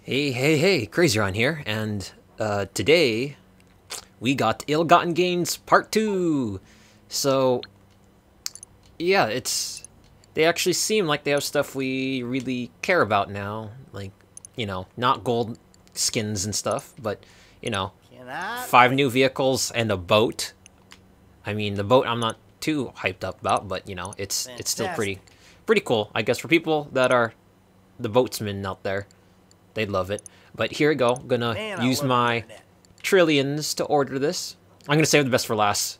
Hey, CrazyRonn here, and today we got Ill-Gotten Gains Part 2! So, yeah, they actually seem like they have stuff we really care about now, like, not gold skins and stuff, but, 5 new vehicles and a boat. I mean, the boat I'm not too hyped up about, but, it's still pretty cool, I guess, for people that are the boatsmen out there. They'd love it. But here we go. Gonna use my trillions to order this. I'm gonna save the best for last.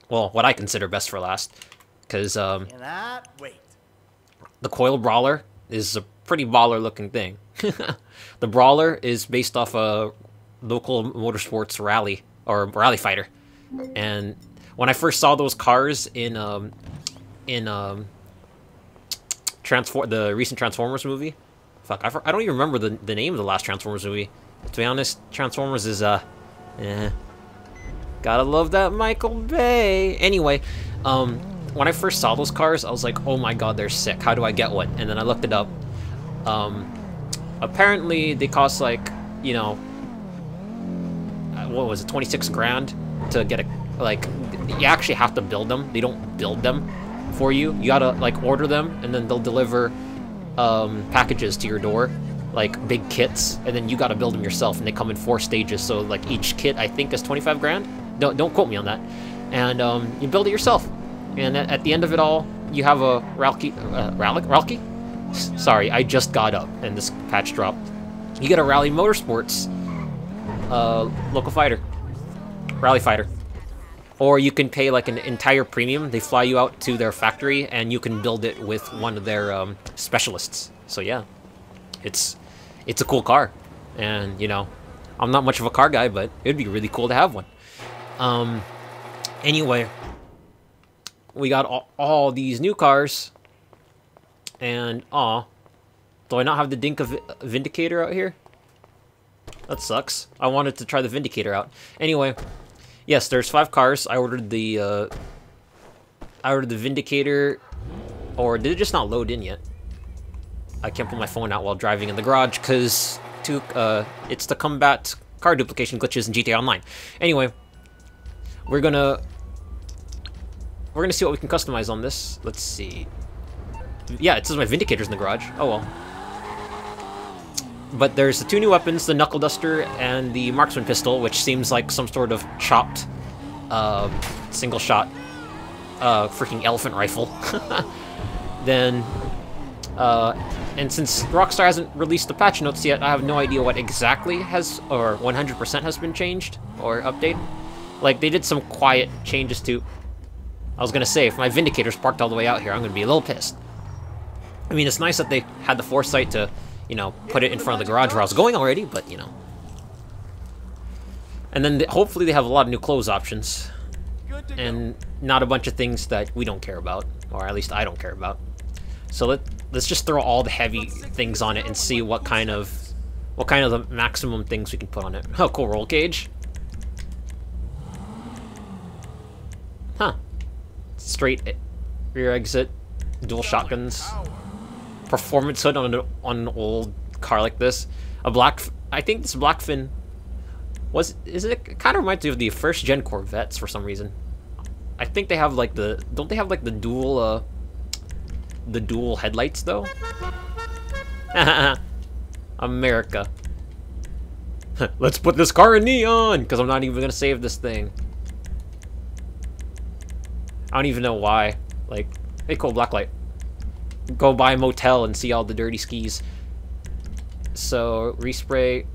Well, what I consider best for last. Because, the coil brawler is a pretty baller looking thing. The brawler is based off a local motorsports rally, or rally fighter. And when I first saw those cars in the recent Transformers movie, fuck, I don't even remember the name of the last Transformers movie. To be honest, Transformers is, gotta love that Michael Bay. Anyway, when I first saw those cars, I was like, oh my god, they're sick. How do I get one? And then I looked it up. Apparently, they cost, like, what was it, 26 grand to get a, like, you actually have to build them. They don't build them for you. You gotta, like, order them, and then they'll deliver packages to your door, like big kits, and then you got to build them yourself, and they come in 4 stages, so like each kit I think is 25 grand. Don't quote me on that. And you build it yourself, and at the end of it all you have a Ralki. Sorry, I just got up and this patch dropped. You get a Rally Motorsports local fighter, rally fighter. Or you can pay like an entire premium. They fly you out to their factory, and you can build it with one of their specialists. So yeah, it's a cool car, and I'm not much of a car guy, but it'd be really cool to have one. Anyway, we got all these new cars, and do I not have the Dink of Vindicator out here? That sucks. I wanted to try the Vindicator out. Anyway. Yes, there's 5 cars. I ordered the Vindicator, or did it just not load in yet? I can't put my phone out while driving in the garage because it's to combat car duplication glitches in GTA Online. Anyway, we're gonna see what we can customize on this. Let's see. Yeah, it says my Vindicator's in the garage. Oh well. But there's the 2 new weapons, the Knuckle Duster and the Marksman Pistol, which seems like some sort of chopped, single-shot, freaking elephant rifle. Then, and since Rockstar hasn't released the patch notes yet, I have no idea what exactly has, or 100% has been changed, or updated. Like, they did some quiet changes to... I was gonna say, if my Vindicator's parked all the way out here, I'm gonna be a little pissed. I mean, it's nice that they had the foresight to... put it in front of the garage where I was going already, but, And then hopefully they have a lot of new clothes options. And not a bunch of things that we don't care about. Or at least I don't care about. So let's just throw all the heavy things on it and see what kind of the maximum things we can put on it. Oh, cool, roll cage. Huh. Straight rear exit. Dual shotguns. Performance hood on an old car like this. I think this Blackfin it kind of reminds me of the first gen Corvettes for some reason. I think they have like don't they have like the dual headlights though? America. Let's put this car in neon because I'm not even gonna save this thing. I don't even know why. Like, hey, cool, blacklight. Go buy a motel and see all the dirty skis. So, respray.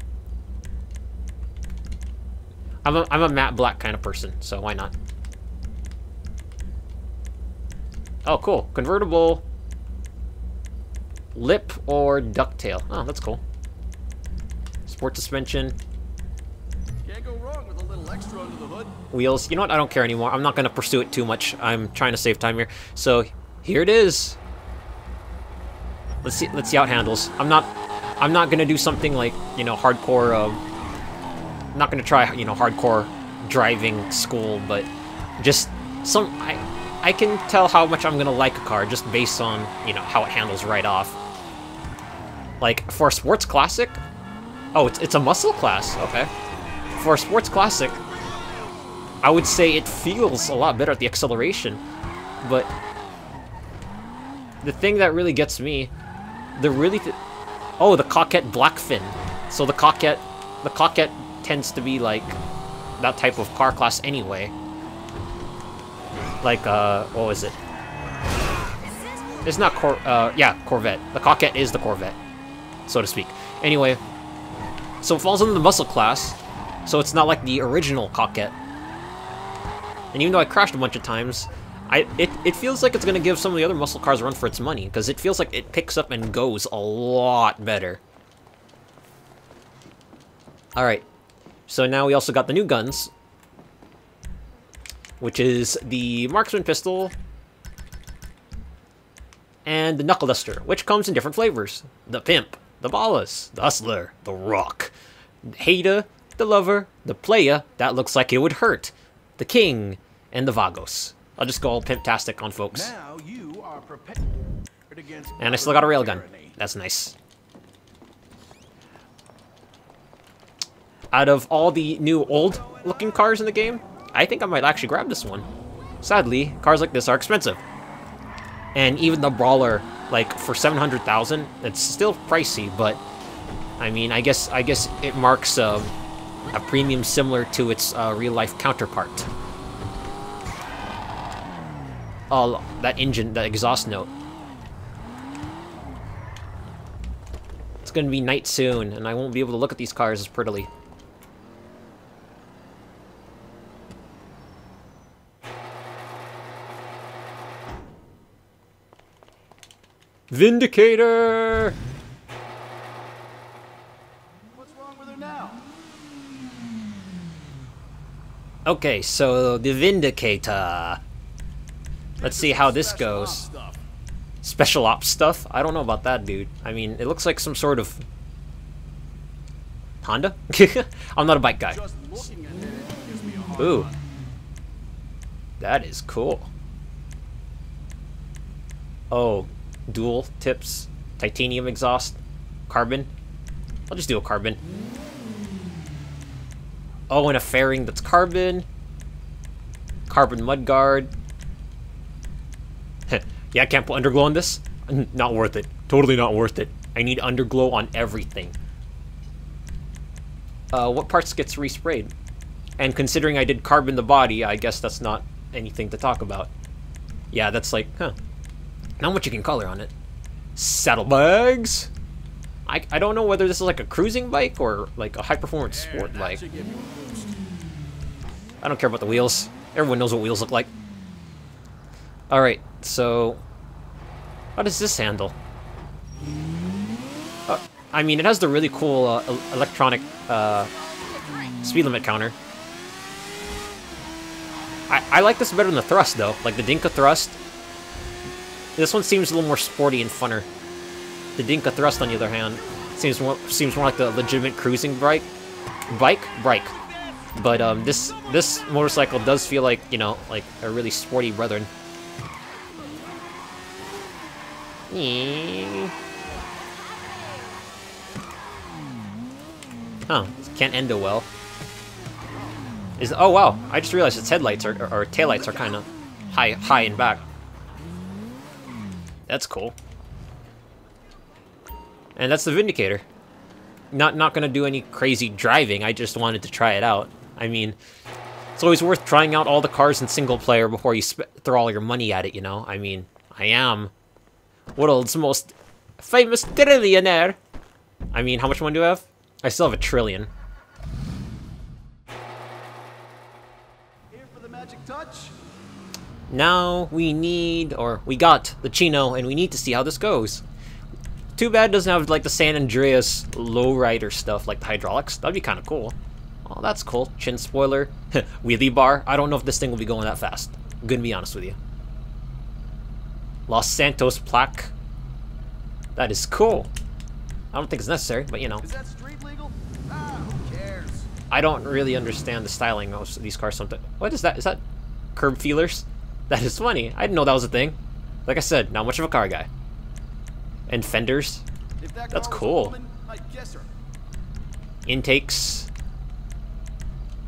I'm a matte black kind of person, so why not? Oh, cool. Convertible. Lip or ducktail. Oh, that's cool. Sport suspension. Can't go wrong with a little extra under the hood. Wheels. You know what? I don't care anymore. I'm not going to pursue it too much. I'm trying to save time here. So, here it is. Let's see how it handles. I'm not gonna do something like, hardcore, I'm not gonna try, hardcore driving school, but just I can tell how much I'm gonna like a car just based on, how it handles right off. Like, for a sports classic? Oh, it's a muscle class. Okay. For a sports classic, I would say it feels a lot better at the acceleration. But the thing that really gets me, oh, the Coquette Blackfin. So the Coquette tends to be like that type of car class anyway. Like, what was it? It's not yeah, Corvette. The Coquette is the Corvette, so to speak. Anyway, so it falls under the muscle class, so it's not like the original Coquette. And even though I crashed a bunch of times, it feels like it's gonna give some of the other muscle cars a run for its money, because it feels like it picks up and goes a lot better. Alright, so now we also got the new guns, which is the Marksman Pistol and the Knuckle Duster, which comes in different flavors. The Pimp, the Ballas, the Hustler, the Rock, the Hater, the Lover, the Playa, that looks like it would hurt, the King, and the Vagos. I'll just go all pimp-tastic on folks. Now you are prepared against And I still got a railgun. That's nice. Out of all the new old-looking cars in the game, I think I might actually grab this one. Sadly, cars like this are expensive. And even the Brawler, like, for 700,000, it's still pricey, but I mean, I guess it marks a premium similar to its real-life counterpart. Oh, that engine, that exhaust note. It's gonna be night soon, and I won't be able to look at these cars as prettily. Vindicator! What's wrong with her now? Okay, so the Vindicator. Let's see how this goes. Special ops stuff? I don't know about that, dude. I mean, it looks like some sort of Honda? I'm not a bike guy. Ooh. That is cool. Oh, dual tips, titanium exhaust, carbon. I'll just do a carbon. Oh, and a fairing that's carbon. Carbon mudguard. Yeah, I can't put underglow on this? Not worth it. Totally not worth it. I need underglow on everything. What parts gets resprayed? And considering I did carbon the body, I guess that's not anything to talk about. Yeah, that's like, huh. Not much you can color on it. Saddlebags! I don't know whether this is like a cruising bike or like a high-performance sport bike. I don't care about the wheels. Everyone knows what wheels look like. Alright, so how does this handle? I mean, it has the really cool electronic speed limit counter. I like this better than the thrust, though. Like the Dinka thrust. This one seems a little more sporty and funner. The Dinka thrust, on the other hand, seems more like the legitimate cruising bike. But this motorcycle does feel like, you know, like a really sporty brethren. Huh, can't endo well. Oh wow, I just realized its headlights or taillights are kind of high and back. That's cool. And that's the Vindicator. Not gonna do any crazy driving, I just wanted to try it out. I mean, it's always worth trying out all the cars in single player before you throw all your money at it, you know? I mean, I am world's most famous trillionaire. I mean, how much money do I have? I still have $1 trillion. Here for the magic touch. Now we got the Chino, and we need to see how this goes. Too bad it doesn't have like the San Andreas lowrider stuff, like the hydraulics. That'd be kind of cool. Oh, that's cool. Chin spoiler, wheelie bar. I don't know if this thing will be going that fast. I'm gonna be honest with you. Los Santos plaque. That is cool. I don't think it's necessary, but you know. Is that street legal? Ah, who cares? I don't really understand the styling of these cars sometimes. What is that? Is that curb feelers? That is funny. I didn't know that was a thing. Like I said, not much of a car guy. And fenders. If that That's car was a cool. woman, I'd guess her. Intakes.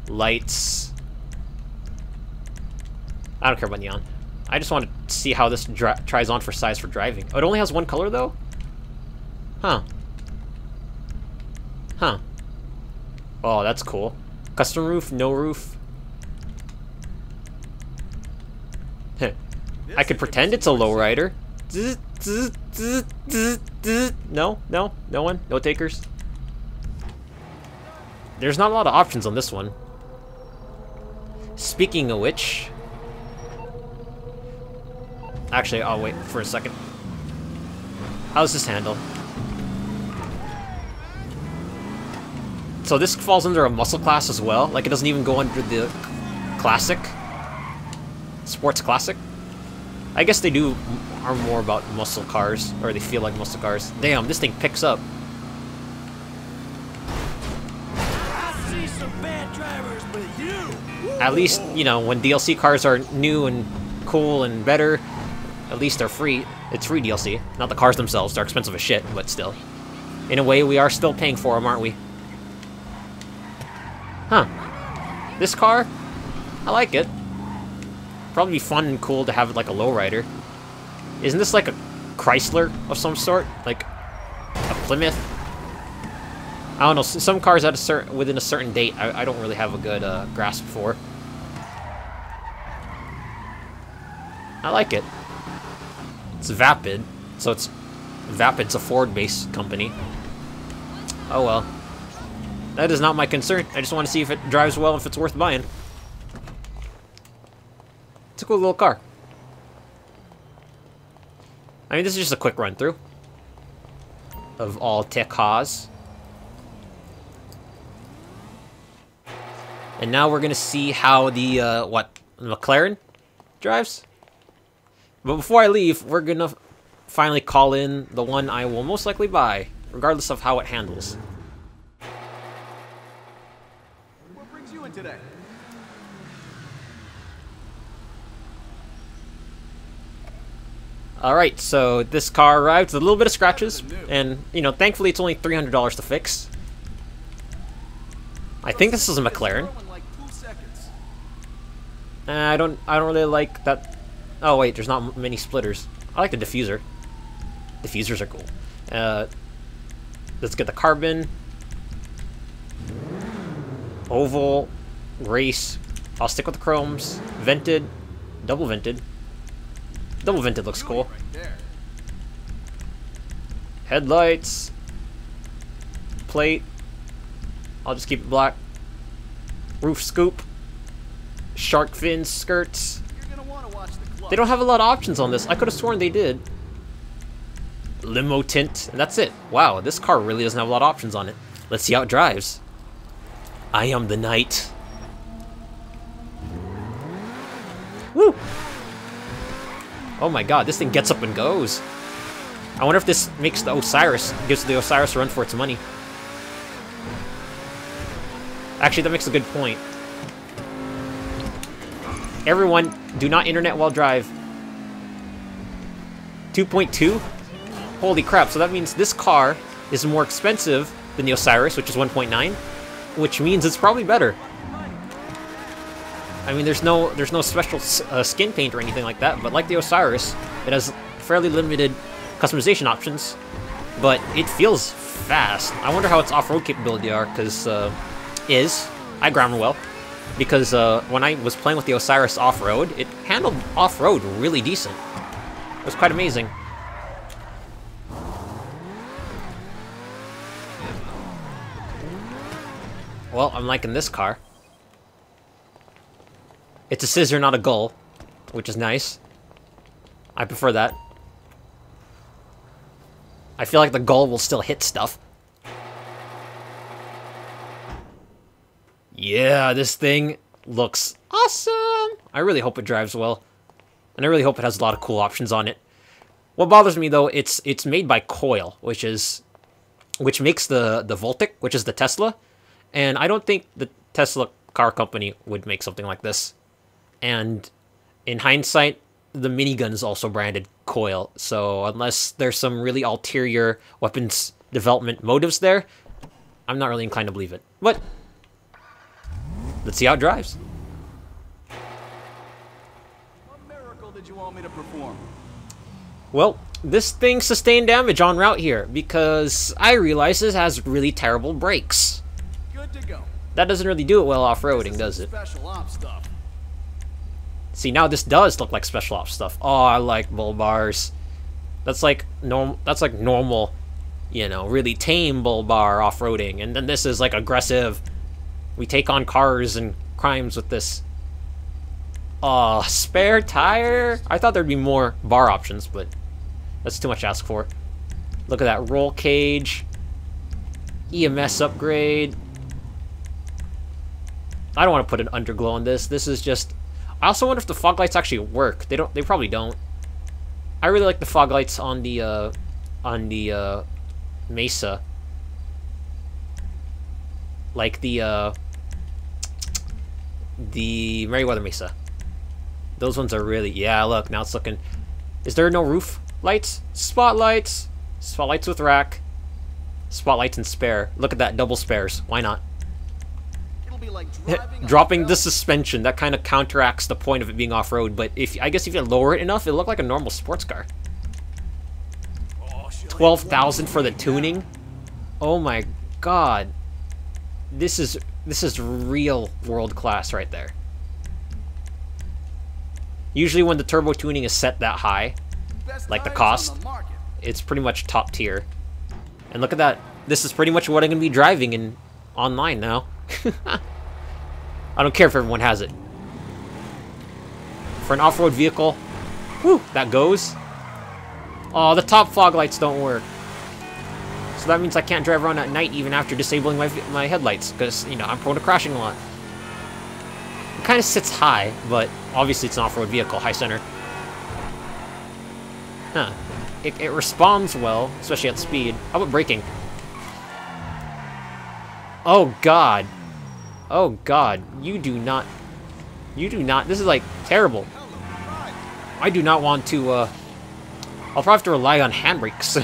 Lights. I don't care about neon. I just want to see how this tries on for size for driving. Oh, it only has one color, though? Huh. Huh. Oh, that's cool. Custom roof, no roof. I could pretend it's a lowrider. No, no, no one, no takers. There's not a lot of options on this one. Speaking of which... Actually, I'll wait for a second. How's this handle? So this falls under a muscle class as well. Like, it doesn't even go under the classic. Sports classic. I guess they are more about muscle cars, or they feel like muscle cars. Damn, this thing picks up. I see some bad drivers, but you. At least, you know, when DLC cars are new and cool and better, at least they're free. It's free DLC. Not the cars themselves. They're expensive as shit, but still. In a way, we are still paying for them, aren't we? Huh. This car? I like it. Probably be fun and cool to have, like, a lowrider. Isn't this like a Chrysler of some sort? Like a Plymouth? I don't know. Some cars at within a certain date, I don't really have a good grasp for. I like it. It's Vapid, so Vapid's a Ford-based company. Oh well. That is not my concern. I just want to see if it drives well, if it's worth buying. It's a cool little car. I mean, this is just a quick run-through of all tech cars. And now we're going to see how the, McLaren drives? But before I leave, we're going to finally call in the one I will most likely buy, regardless of how it handles. What brings you in today? Alright, so this car arrived with a little bit of scratches, and, you know, thankfully it's only $300 to fix. I think this is a McLaren. I don't really like that. Oh wait, there's not many splitters. I like the diffuser. Diffusers are cool. Let's get the carbon. Oval. Race. I'll stick with the chromes. Vented. Double vented. Double vented looks cool. Headlights. Plate. I'll just keep it black. Roof scoop. Shark fin skirts. They don't have a lot of options on this. I could have sworn they did. Limo tint. And that's it. Wow, this car really doesn't have a lot of options on it. Let's see how it drives. I am the knight. Woo! Oh my god, this thing gets up and goes. I wonder if this makes the Osiris, gives the Osiris a run for its money. Actually, that makes a good point. Everyone, do not internet while drive. 2.2? Holy crap, so that means this car is more expensive than the Osiris, which is 1.9, which means it's probably better. I mean, there's no special skin paint or anything like that, but like the Osiris, it has fairly limited customization options, but it feels fast. I wonder how its off-road capability are, because I ground well, because when I was playing with the Osiris off-road, it handled off-road really decent. It was quite amazing. Well, I'm liking this car. It's a scissor, not a gull, which is nice. I prefer that. I feel like the gull will still hit stuff. Yeah, this thing looks awesome! I really hope it drives well. And I really hope it has a lot of cool options on it. What bothers me, though, it's made by Coil, which makes the Voltic, which is the Tesla. And I don't think the Tesla car company would make something like this. And in hindsight, the minigun is also branded coil. So unless there's some really ulterior weapons development motives there, I'm not really inclined to believe it. But let's see how it drives. What miracle did you want me to perform? Well, this thing sustained damage en route here because I realize it has really terrible brakes. Good to go. That doesn't really do it well off-roading, does it? Special ops stuff. See, now this does look like special ops stuff. Oh, I like bull bars. That's like normal, you know, really tame bull bar off-roading. And then this is like aggressive. We take on cars and crimes with this. Oh, spare tire? I thought there'd be more bar options, but that's too much to ask for. Look at that roll cage. EMS upgrade. I don't want to put an underglow on this. This is just... I also wonder if the fog lights actually work. They don't. They probably don't. I really like the fog lights on the Mesa. Like the Meriwether Mesa. Those ones are really... Yeah, look, now it's looking... Is there no roof lights? Spotlights! Spotlights with rack. Spotlights and spare. Look at that, double spares. Why not? It'll be like driving Dropping the suspension, that kind of counteracts the point of it being off-road, but I guess if you lower it enough, it'll look like a normal sports car. 12,000 for the tuning? Oh my god. This is real world class right there. Usually when the turbo tuning is set that high, like the cost, it's pretty much top tier. And look at that. This is pretty much what I'm going to be driving in online now. I don't care if everyone has it. For an off-road vehicle, whew, that goes. Oh, the top fog lights don't work. So that means I can't drive around at night even after disabling my headlights, because, you know, I'm prone to crashing a lot. It kind of sits high, but obviously it's an off-road vehicle, high center. Huh. It responds well, especially at speed. How about braking? Oh god. Oh god. You do not... This is like thereable. I do not want to, I'll probably have to rely on handbrakes.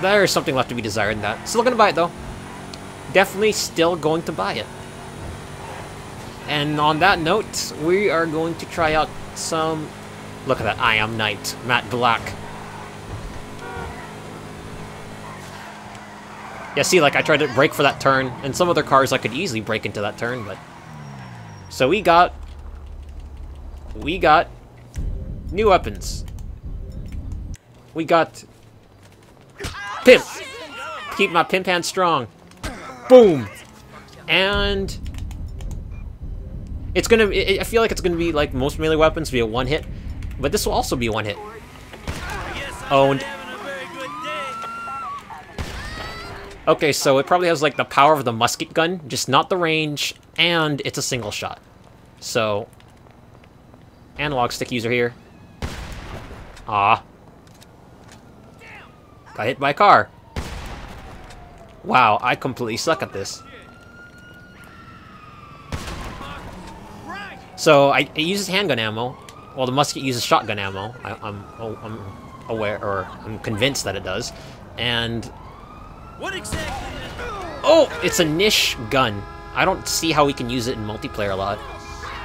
There is something left to be desired in that. Still gonna buy it though. Definitely still going to buy it. And on that note, we are going to try out some... Look at that, I Am Knight, matte black. Yeah, see, like, I tried to brake for that turn, and some other cars I could easily brake into that turn, but... So we got new weapons. We got pimp. Keep my pimp hand strong. Boom. And it's gonna... I feel like it's gonna be like most melee weapons, be a one hit, but this will also be a one hit. Owned. Okay, so it probably has like the power of the musket gun, just not the range, and it's a single shot. So, analog stick user here. Ah. Got hit by a car. Wow, I completely suck at this. So, it uses handgun ammo, while the musket uses shotgun ammo. I'm aware, or I'm convinced that it does. And... What exactly? Oh, it's a niche gun. I don't see how we can use it in multiplayer a lot.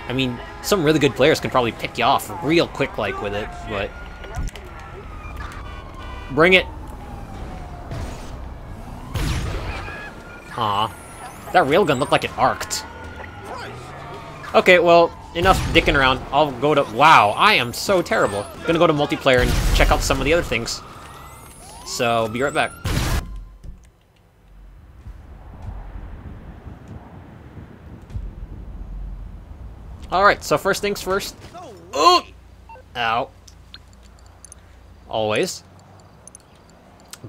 I mean, some really good players can probably pick you off real quick, like, with it, but... Bring it! Aw. That railgun looked like it arced. Okay, well, enough dicking around. I'll go to... Wow, I am so terrible. Gonna go to multiplayer and check out some of the other things. So, be right back. Alright, so first things first. Oh! Ow. Always.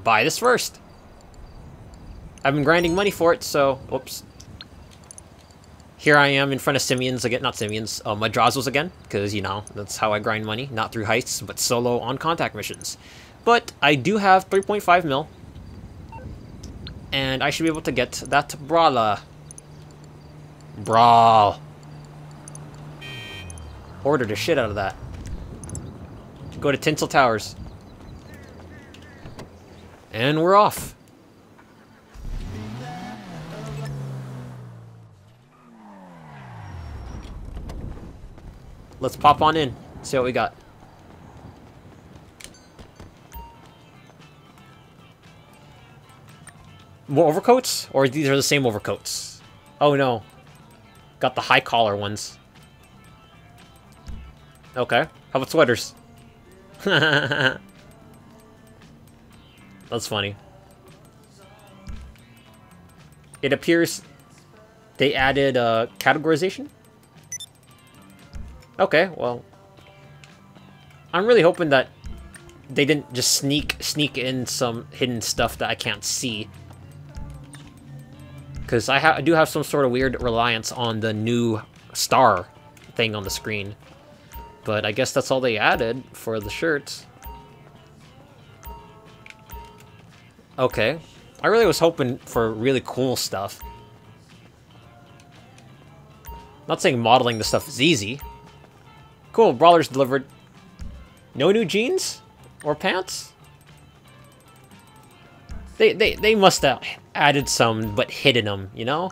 Buy this first. I've been grinding money for it, so... Whoops. Here I am in front of Simians again. Not Simians, Madrazzles again. Because, you know, that's how I grind money. Not through heists, but solo on contact missions. But I do have 3.5 mil. And I should be able to get that Brawler. Brawl. Order the shit out of that. Go to Tinsel Towers. And we're off. Let's pop on in. See what we got. More overcoats? Or these are the same overcoats? Oh no. Got the high collar ones. Okay. How about sweaters? That's funny. It appears they added categorization. Okay, well, I'm really hoping that they didn't just sneak in some hidden stuff that I can't see. Because I do have some sort of weird reliance on the new star thing on the screen. But I guess that's all they added for the shirts. Okay. I really was hoping for really cool stuff. Not saying modeling the stuff is easy. Cool, Brawler's delivered. No new jeans? Or pants? They must have added some, but hidden them, you know?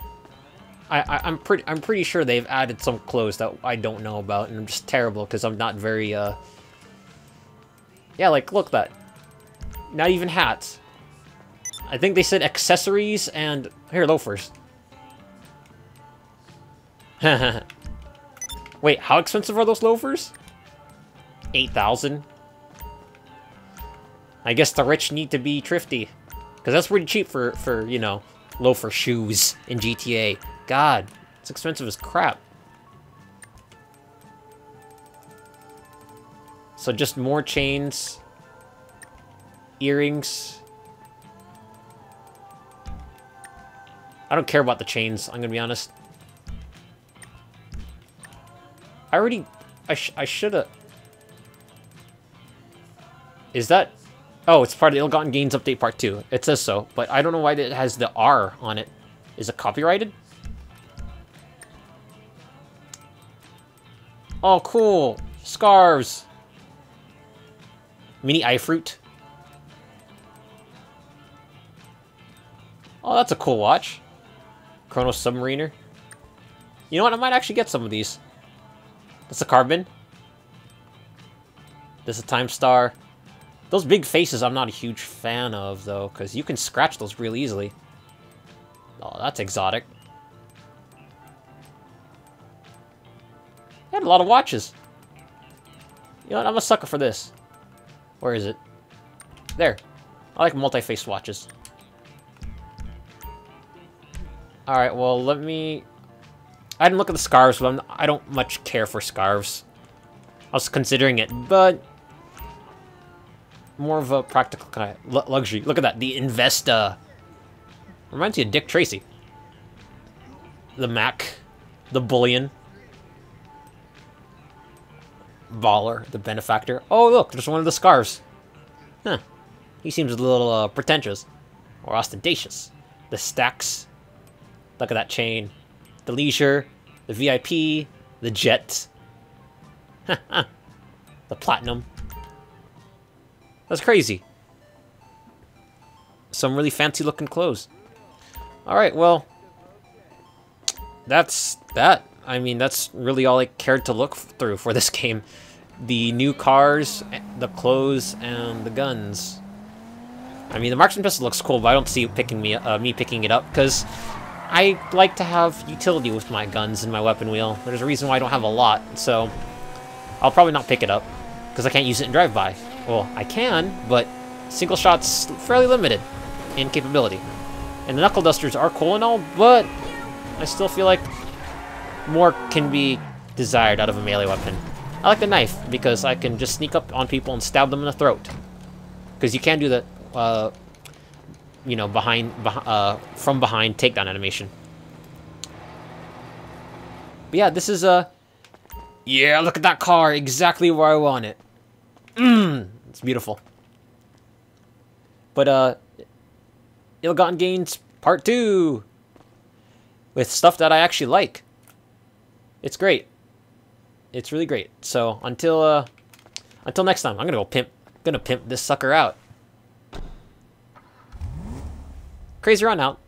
I'm pretty sure they've added some clothes that I don't know about, and I'm just terrible because I'm not very yeah, like look at that. Not even hats. I think they said accessories and here loafers. Wait, how expensive are those loafers? 8,000. I guess the rich need to be thrifty. Because that's pretty cheap for, you know, loafer shoes in GTA. God, it's expensive as crap. So just more chains. Earrings. I don't care about the chains, I'm gonna be honest. I should've... Is that... Oh, it's part of the Ill-Gotten Gains Update Part 2. It says so, but I don't know why it has the R on it. Is it copyrighted? Oh, cool. Scarves. Mini eye fruit. Oh, that's a cool watch. Chrono Submariner. You know what? I might actually get some of these. That's a carbon. This is a time star. Those big faces I'm not a huge fan of, though, because you can scratch those real easily. Oh, that's exotic. They had a lot of watches. You know what? I'm a sucker for this. Where is it? There. I like multi-faced watches. Alright, well, let me... I didn't look at the scarves, but I don't much care for scarves. I was considering it, but... more of a practical kind of luxury. Look at that, the Investa. Reminds you of Dick Tracy. The Mac. The Bullion. Baller, the benefactor. Oh, look, there's one of the scarves. Huh. He seems a little pretentious. Or ostentatious. The stacks. Look at that chain. The leisure. The VIP. The jet. The platinum. That's crazy. Some really fancy looking clothes. Alright, well. That's that. I mean, that's really all I cared to look through for this game. The new cars, the clothes, and the guns. I mean, the marksman pistol looks cool, but I don't see it picking me picking it up, because I like to have utility with my guns and my weapon wheel. There's a reason why I don't have a lot, so I'll probably not pick it up, because I can't use it in drive-by. Well, I can, but single shot's fairly limited in capability. And the knuckle dusters are cool and all, but I still feel like more can be desired out of a melee weapon. I like the knife, because I can just sneak up on people and stab them in the throat. Because you can do that, you know, from behind takedown animation. But yeah, this is yeah, look at that car, exactly where I want it. It's beautiful. But Ill-Gotten Gains Part 2 with stuff that I actually like. It's great. It's really great. So until next time, I'm gonna pimp this sucker out. CrazyRonn out.